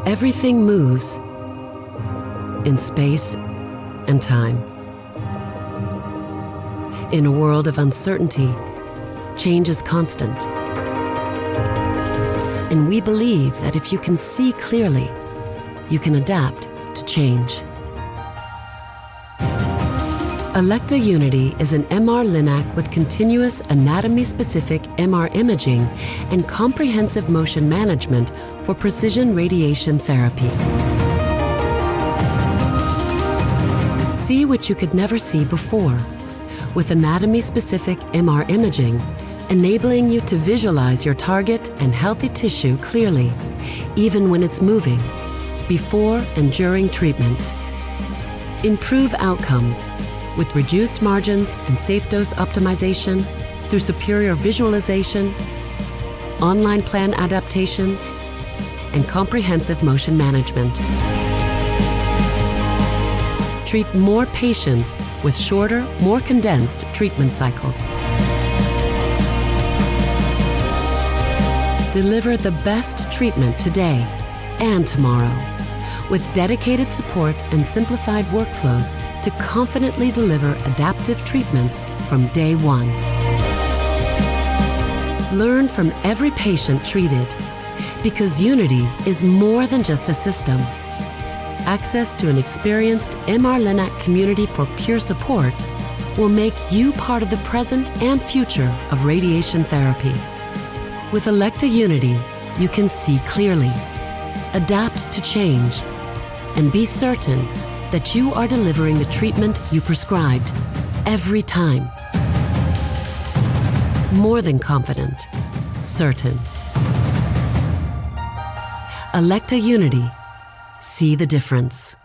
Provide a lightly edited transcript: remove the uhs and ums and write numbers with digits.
Everything moves in space and time. In a world of uncertainty, change is constant. And we believe that if you can see clearly, you can adapt to change. Elekta Unity is an MR-Linac with continuous anatomy-specific MR imaging and comprehensive motion management for precision radiation therapy. See what you could never see before, with anatomy-specific MR imaging, enabling you to visualize your target and healthy tissue clearly, even when it's moving, before and during treatment. Improve outcomes with reduced margins and safe dose optimization through superior visualization, online plan adaptation, and comprehensive motion management. Treat more patients with shorter, more condensed treatment cycles. Deliver the best treatment today and tomorrow, with dedicated support and simplified workflows to confidently deliver adaptive treatments from day one. Learn from every patient treated, because Unity is more than just a system. Access to an experienced MR-Linac community for peer support will make you part of the present and future of radiation therapy. With Elekta Unity, you can see clearly, adapt to change, and be certain that you are delivering the treatment you prescribed every time. More than confident, certain. Elekta Unity. See the difference.